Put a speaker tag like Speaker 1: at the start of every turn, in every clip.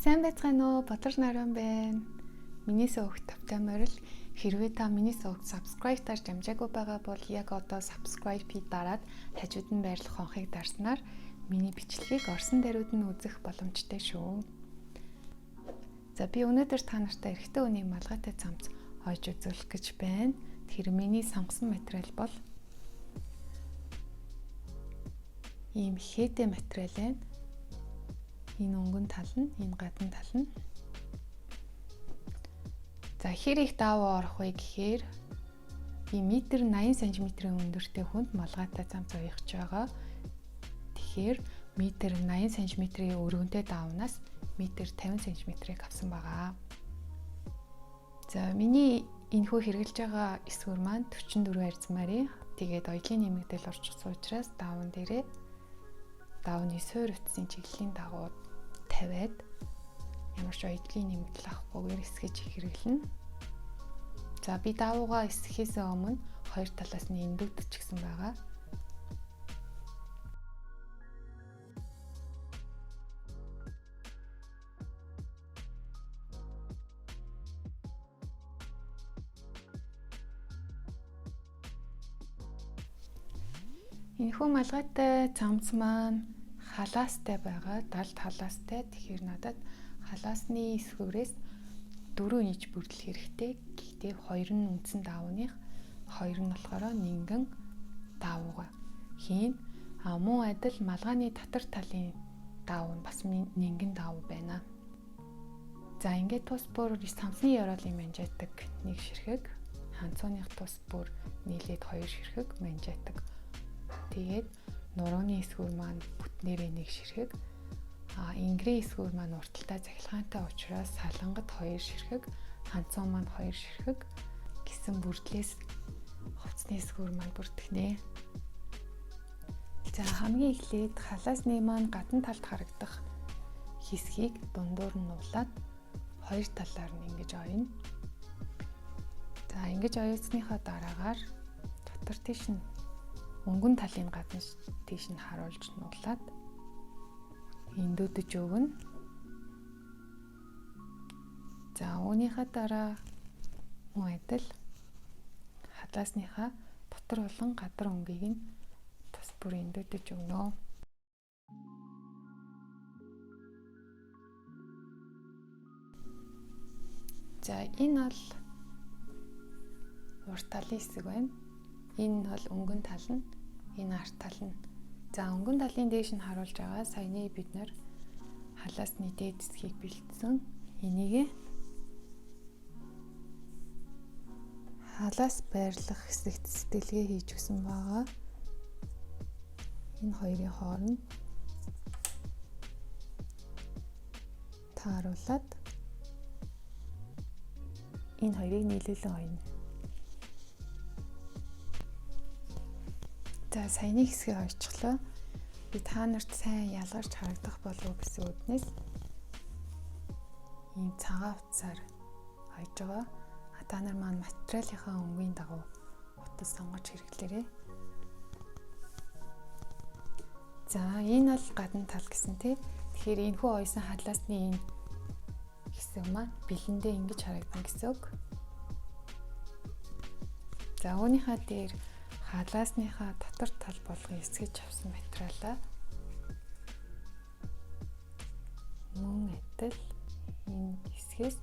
Speaker 1: Сайн байцгаана уу? Бодлор Наран байна. Миний сувагт тавтай морил. Хэрвээ та миний сувагт subscribe таар дамжаагүй байгаа бол яг одоо subscribe-ийг дараад хажууд нь байрлах хонхыг дарснаар миний бичлэгийг орсон даруйд нь үзэх боломжтой шүү. За би өнөөдөр та нартай эрэгтэй хүний малгайтай цамц хойж үзүүлэх гэж байна. Тэр миний сонгосон материал бол ийм хээтэй материал байна. Энэ өнгөн тал нь, энэ гадна тал нь. За хэр их даваа орох вэ гэхээр би метр 80 см-ийн өндөртэй хүнд малгайтай цамц уягч байгаа. Тэгэхээр метр 80 см-ийн өргөнтэй давнаас метр 50 см-ийг авсан байгаа. За миний энэхүү хэрэгжилж байгаа эсвэр маань 44 арзмарын. Тэгээд оёлын нэмэгдэл орчихсон учраас даван дээрээ давны суур утсын чиглэлийн дагуу тавиад ямар ч оёлын нэмэгдэл авахгүйгээр эсгэж хэрэглэнэ. За би давуугаа эсгэхээс өмнө хоёр талаас нь эндүүдчихсэн байгаа. Энэхүү малгайтай цамц маань халаастай байгаа, 70 халаастай. Тэгэхээр надад халаасны эсвэрээс 4 инч бүрдэл хэрэгтэй. Гэхдээ хоёр нь үндсэн давууных, хоёр нь болохоор нингэн давууга хийн. Мөн адил малгайны татар талын давуу нь бас нингэн давуу байна. За ингээд тус бүр цамцны ёроолын манжаадаг нэг ширхэг, ханцууных тус бүр нийлээд хоёр ширхэг манжаадаг. Тэгээд нурууны эсвэр маань бүтнээрээ нэг ширхэг, ингрийн эсвэр маань урталтай цахилгаантай учраас салангад хоёр ширхэг, ханцуун маань хоёр ширхэг гэсэн бүрдлээс хувцсны эсвэр маань бүртгэнэ. За хамгийн эхлээд халаасны маань гадна талд харагдах хэсгийг дундуур нь нуулаад хоёр талаар нь ингэж оёно. За ингэж оёсныхаа дараагаар дотор тийш нь өнгөн талын гадна тийш нь харуулж нуулаад эндүүдэж өгнө. За үүнийхээ дараа мөн адил халаасныхаа дотор болон гадар өнгийг нь тус бүр эндүүдэж өгнө. За энэ бол урт талын хэсэг байна. Энэ бол өнгөн тал нь, энэ арт тал нь. За өнгөн талын дээш нь харуулж байгаа саяны бид нар халаасны дээд хэсгийг бэлдсэн. Энийг халаас байрлах хэсэгт сэтгэлгээ хийж өгсөн байгаа. Энэ хоёрын хооронд тааруулаад энэ хоёрыг нийлүүлэн ойно. За саяны хэсгийг ойчглоо. Би та нарт сайн ялгарч харагдах болов гэсэн үднээс ийм цагаан утсаар ойж байгаа. Та нар маань материалынхаа өнгийн дагуу утас сонгож хэрэглээрэй. За энэ бол гадна тал гэсэн тий. Тэгэхээр энэхүү ойсон халаасны энэ хэсэг маань бэлэндээ ингэж харагдана гэсэн үг. За үүнийхээ дээр халаасныхаа дотор тал болгон эсгэж авсан материалаа мөн адил энэ хэсгээс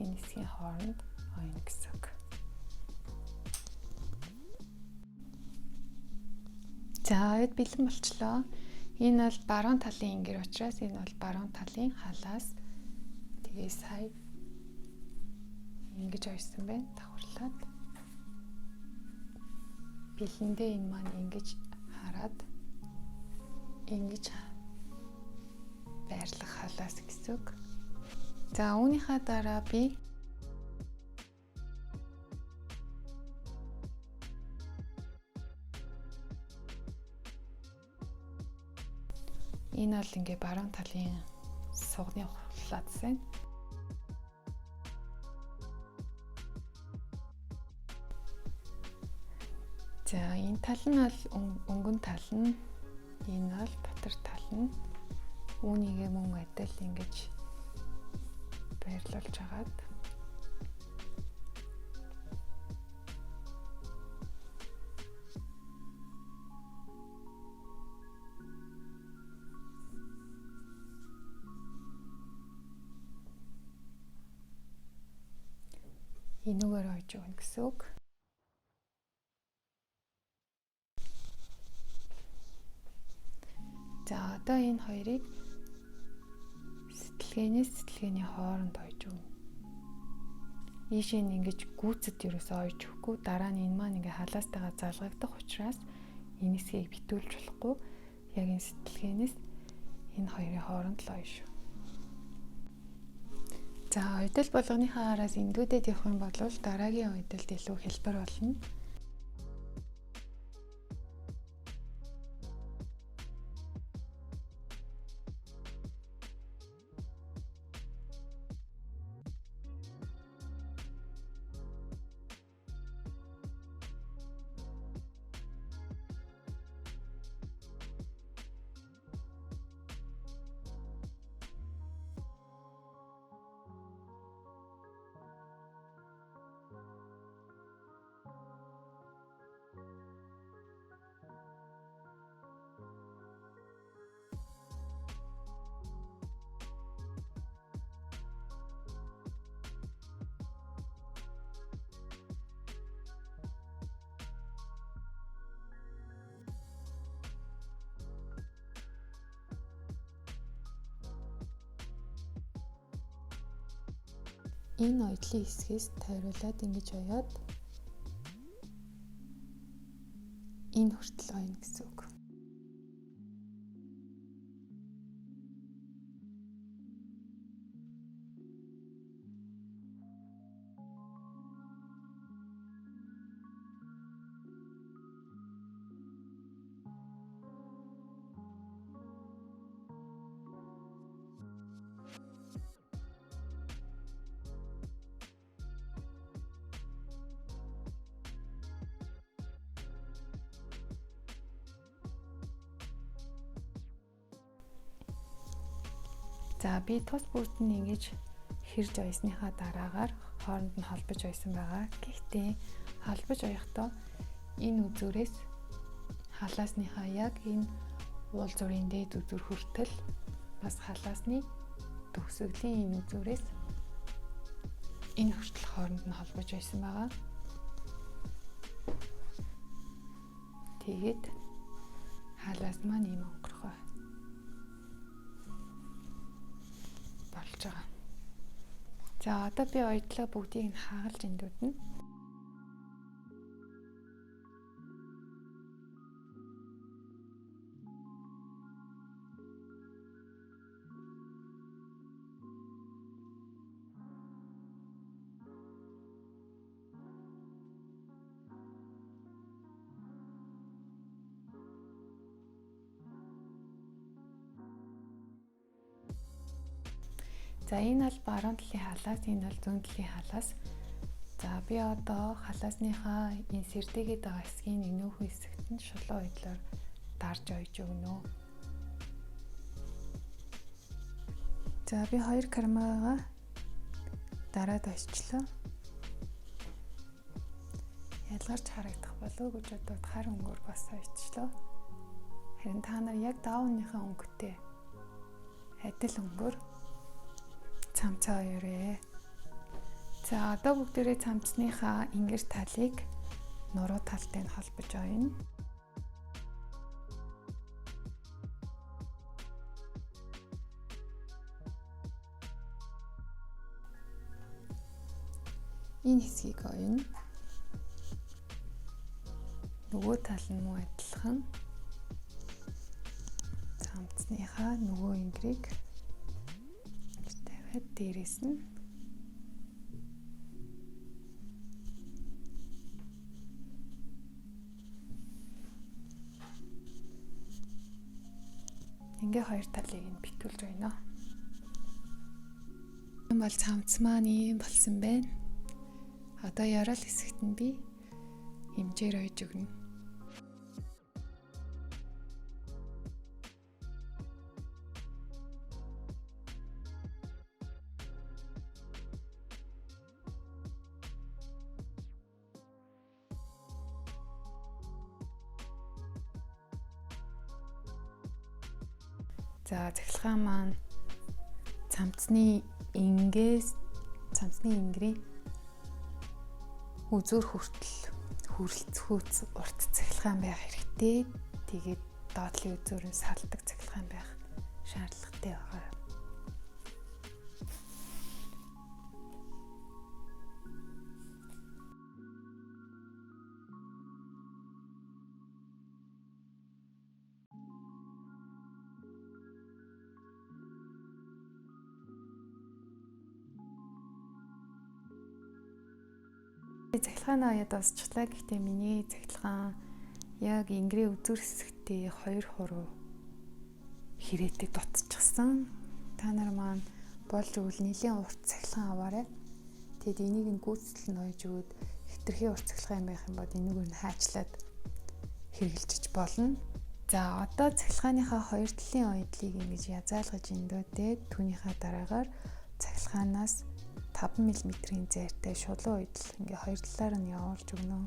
Speaker 1: энэ хэсгийн хооронд ойно гэсэн үг. За ойд бэлэн болчлоо. Энэ бол баруун талын ингэр учраас энэ бол баруун талын халаас. Тэгээ сая ингэж ойсон байна. Давхарлаад бэлэндээ энэ маань ингэж хараад ингэж байрлах халаас гэсэн үг. За үүнийхээ дараа би энэ бол ингээ баруун талын сугны хулаас байна. За энэ тал нь бол өнгөн тал нь, энэ бол дотор тал нь. Үүнийгээ мөн адил ингэж баярлуулж хагаад энүүгээр ойж өгнө гэсэн үг. За одоо энэ хоёрыг сэтгэлгээний хооронд ойж өгнө. Ийшээ ингэж гүйцэд ерөөсөө ойж өгөхгүй, дараа нь энэ маань ингээ халаастайгаа залгагдах учраас энэ хэсгийг битүүлж болохгүй. Яг энэ сэтгэлгээнээс энэ хоёрын хооронд л ойш. За ойдол болгоныхаа араас эндүүдэд явах юм бол дараагийн ойдолд илүү хэлбэр болно. Энэ ойдлын хэсгээс тойруулаад ингэж ойоод энэ хүртэл ойно гэсэн үг. За би тус бүрд нь ингэж хэрж ойсныхаа дараагаар хооронд нь холбож ойсон байгаа. Гэхдээ холбож ойхдоо энэ үзүүрээс халаасныхаа яг энэ уул зүрийн дээд үзүүр хүртэл бас халаасны төгсгөлийн энэ үзүүрээс энэ хүртэл хооронд нь холбож ойсон байгаа. Тэгээд халаас маань ийм онгорхой болж байгаа. За одоо би ойдлоо бүгдийг нь хаагалж эндүүднэ. За энэ бол баруун талын халаас, энэ бол зүүн талын халаас. За би одоо халаасныхаа энэ сэрдээгээд байгаа хэсгийн энүүхэн хэсэгт нь шулуун ойдлоор дарж ойж өгнө. За би 2 кармагаа дараад ойчлоо. Ялгарч харагдах болов уу гэж бодоод хар өнгөөр бас ойчлоо. Харин та нар яг даавныхаа өнгөтэй адил өнгөөр цамцаа оёрээ. За одоо бүгдээрээ цамцныхаа ингэр талыг нуруу талтай нь холбож ойно. Энэ хэсгийг ойно. Нөгөө тал нь муу адилхан. Цамцныхаа нөгөө ингэрийг дээрээс нь ингээ хоёр талыг нь битүүлж байна. Энэ бол цамц маань ийм болсон байна. Одоо ярал хэсэгт нь би хэмжээр ойж өгнө. За цахилгаан маань цамцны ингрийн үзүүр хүртэл хүрэлцэхүүц урт цахилгаан байх хэрэгтэй. Тэгээд доотлын үзүүрээс салдаг цахилгаан байх шаардлагатай байгаа. Цахилгаанаа яд дуусчлаа. Гэхдээ миний цахилгаан яг ингрийн үзүүр хэсэгтээ 2 хуруу хэрээтэй дутчихсан. Та нар маань болж өгвөл нэлийн урт цахилгаан аваарай. Тэгэд энийг нь гүйцэтгэл нь ойж өгөөд хэтэрхий урт цахилгаан юм байх юм бол энийг нь хаачлаад хэрэгжилж болно. За одоо цахилгааныхаа 2 талын ойдлыг ингэж язаалгаж эндөөдөө түүнийхээ дараагаар цахилгаанаас 5 мм-ийн зайртай шулуун ойдол ингээ 2 талаар нь явуулж өгнө.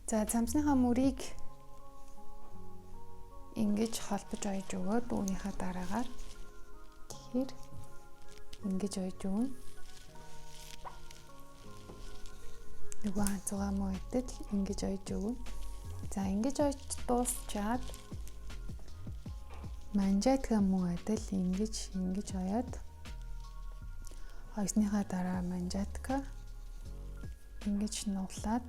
Speaker 1: За цамцныхаа мөрийг ингэж холбож ойж өгөөд үүнийхээ дараагаар тэгэхээр ингэж ойж өгнө. Нөгөө ханцугаа мөдөд ингэж ойж өгнө. За ингэж ойж дуусчаад манжайтга мөн адил ингэж ойоод ойсныхаа дараа манжайтга ингэж нуулаад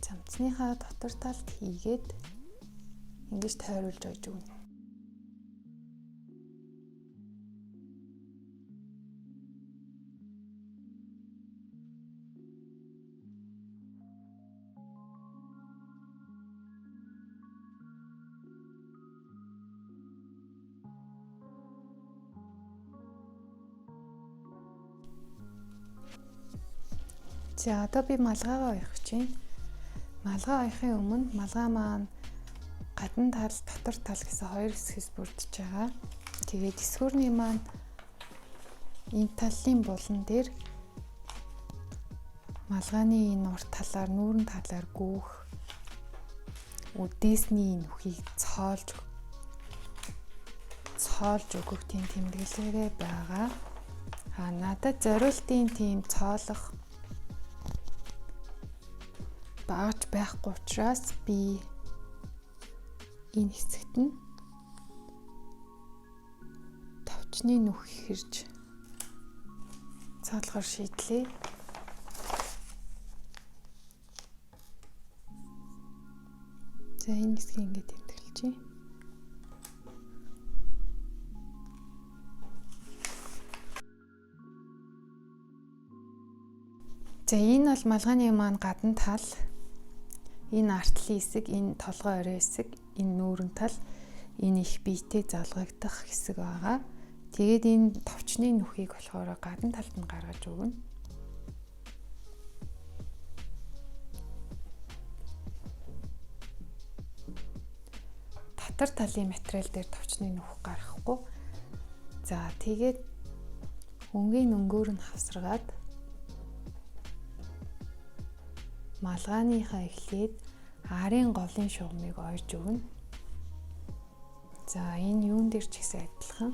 Speaker 1: цамцныхаа дотор талд хийгээд ингэж тойруулж ойж өгнө. За одоо би малгайгаа оёх гэж байна. Малгай оёхын өмнө малгай маань гадна тал, дотор тал гэсэн 2 хэсгээс бүрдэж байгаа. Тэгээд эсхүүрний маань энэ талын булан дээр малгайны энэ урт талаар, нүүрэн талаар гүүх үдээсний нүхийг цоолж өгөх тийм тэмдэглэлээрээ байгаа. Надад зориултын тийм цоолох багж байхгүй учраас би энэ хэсэгт нь товчны нүх хэрж цоолохоор шийдлээ. За энэ хэсгийг ингээд тэмдэглэжээ. За энэ бол малгайны маань гадна тал. Энэ артлын хэсэг, энэ толгой орой хэсэг, энэ нүүрэн тал, энэ их биетэй залгагдах хэсэг байгаа. Тэгээд энэ товчны нүхийг болохоор гадна талд нь гаргаж өгнө. Татар талын материал дээр товчны нүх гаргахгүй. За тэгээд өнгийн өнгөөр нь хавсаргаад малгайныхаа эхлээд арын голын шугамыг ойж өгнө. За энэ юун дээр ч гэсэн адилхан.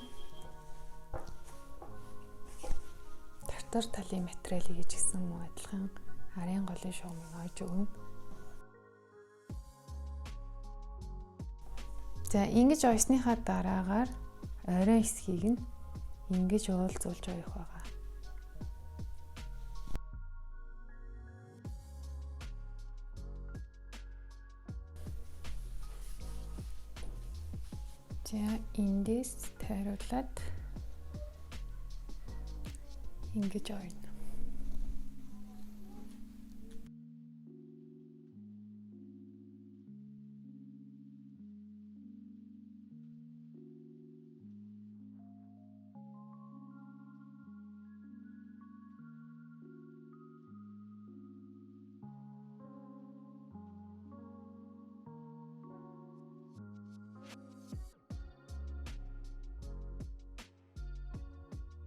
Speaker 1: Татар талын материалыг гэж гисэн мөн адилхан арын голын шугамыг ойж өгнө. За ингэж ойсныхаа дараагаар орой хэсгийг нь ингэж уулзуулж ойх байгаа. За эндээс тайруулаад ингэж ойно.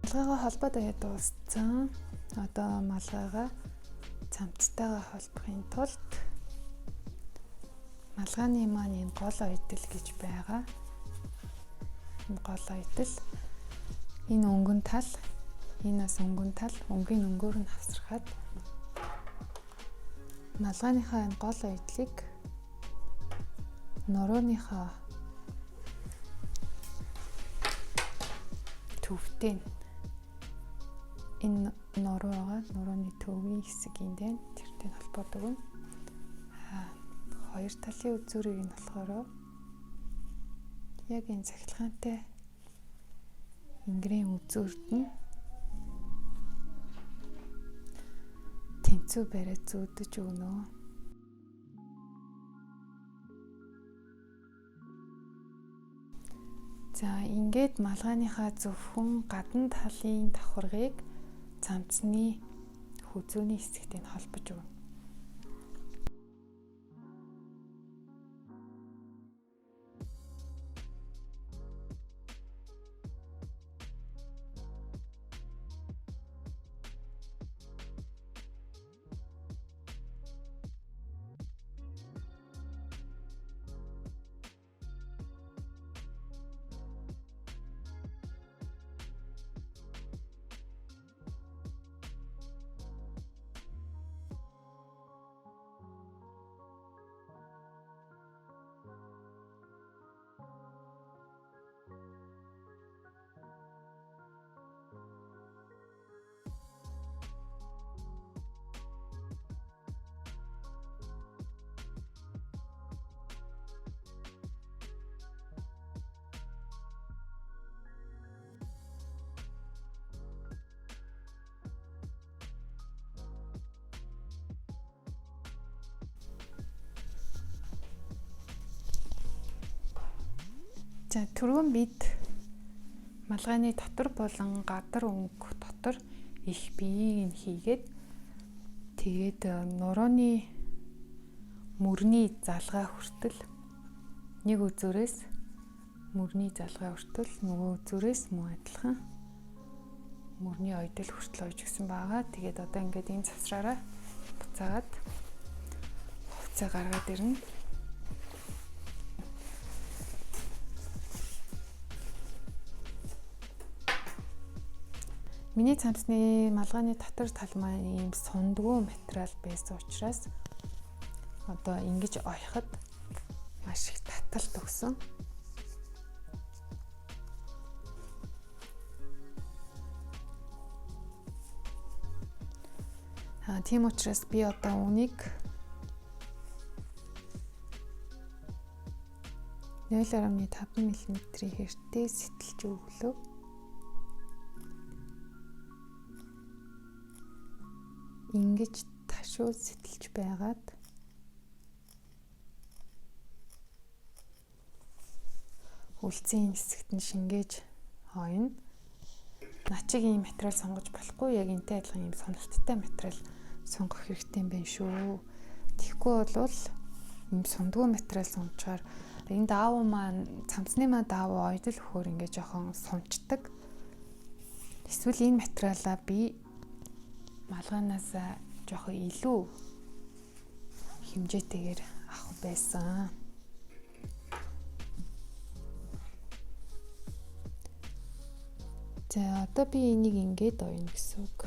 Speaker 1: Малгайгаа холбоод аваад дууссан. Одоо малгайгаа цамцтайгаа холбохын тулд малгайны маань энэ гол ойдол гэж байгаа. Энэ гол ойдол энэ өнгөн тал, энэ бас өнгөн тал, өнгийн өнгөөр нь хавсрахад малгайныхаа энэ гол ойдлыг нурууныхаа төвтэй энэ нуруу байгаа. Нурууны төвийн хэсэг эндээ тэртэй холбоодог юм. Хоёр талын үзүүрийг нь болохоор яг энэ цахилгаантай ингрийн үзүүрд нь тэнцүү бариад зүүдэж өгнө. За ингээд малгайныхаа зөвхөн гадна талын давхаргыг цамцны хүзүүний хэсэгтэй нь холбож өгнө. За түрүүн бид малгайны дотор болон гадар өнгө дотор их биеийг нь хийгээд тэгээд нурууны мөрний залгаа хүртэл нэг үзүүрээс мөрний залгаа хүртэл нөгөө үзүүрээс мөн адилхан мөрний ойдол хүртэл ойж гисэн байгаа. Тэгээд одоо ингээд энэ завсраараа буцаагаад хувцас гаргаад ирнэ. Миний цамцны малгайны дотор тал маань ийм сундгүй материал байсан учраас одоо ингэж ойход маш их таталт өгсөн. Тийм учраас би одоо үнийг 0.5 мм-ийн хэртэй сэтэлж өглөө. Ингэж ташуу сэтэлж байгаад үлцийн хэсэгт нь шингээж хойно. Начиг ийм материал сонгож болохгүй, яг энтэй адилхан ийм сонирхттай материал сонгох хэрэгтэй юм байна шүү. Тэгэхгүй бол ийм сундгүй материал сонгочоор энэ даавуу маань цамцны маань даавуу ойдол өгөхөөр ингээ жоохон сунчдаг. Эсвэл энэ материалаа би малгайнаас жоохон илүү хэмжээтэйгээр авах байсан. За одоо би энийг ингээд ойно гэсэн үг.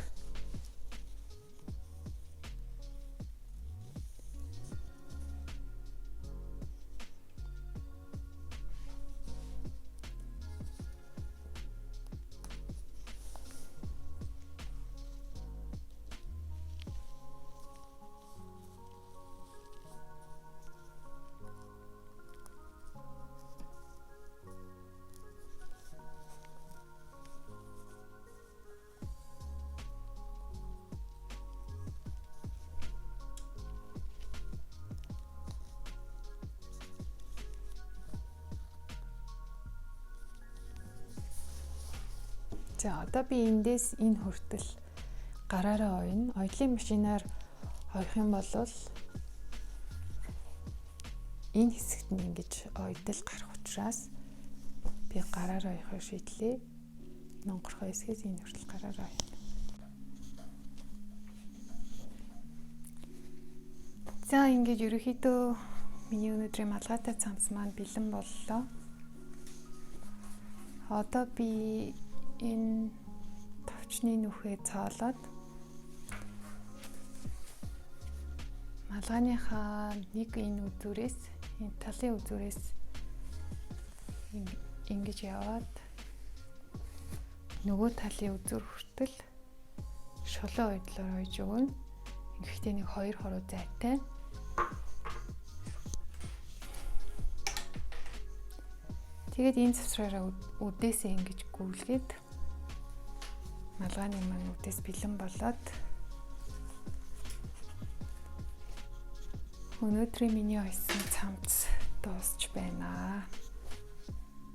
Speaker 1: За одоо би эндээс энэ хүртэл гараараа ойно. Оёлын машинаар ойх юм бол энэ хэсэгт нь ингэж ойдол гарах учраас би гараараа ойхоо шийдлээ. Нонгорхой эсгээс энэ хүртэл гараараа. За ингэж ерөөхдөө миний өнөөдрийн малгайтай цамц маань бэлэн боллоо. Одоо би энэ товчны нүхээ цоолоод малгайныхаа нэг энэ үзүүрээс, энэ талын үзүүрээс ингэж яваад нөгөө талын үзүүр хүртэл шулуун уйдлаар ойж өгнө. Гэхдээ нэг 2 хоруу зайтай. Тэгээд энэ завсраараа үдээсээ ингэж гүйлгээд малгайны маань үдээс бэлэн болоод өнөөдрийн миний ойсон цамц дуусч байна.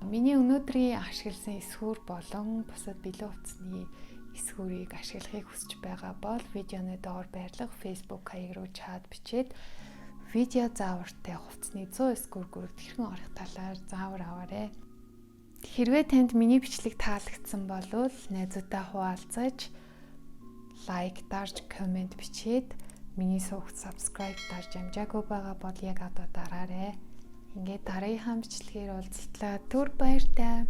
Speaker 1: Миний өнөөдрийн ашигласан эсхүүр болон бусад бэлэн утасны эсхүүрийг ашиглахыг хүсэж байгаа бол видеоны доор байрлах Facebook хаяг руу чат бичээд видео заавартай хувцсны 100 эсхүүр хэрхэн орох талаар заавар аваарай. Хэрвээ танд миний бичлэг таалагдсан бол найзуудаа хуваалцаж, лайк дарж, комент бичээд миний сувагт subscribe дарж амжаагүй байгаа бол яг одоо дараарай. Ингээд дараагийнхаа бичлэгээр уулзлаа. Түр баяртай.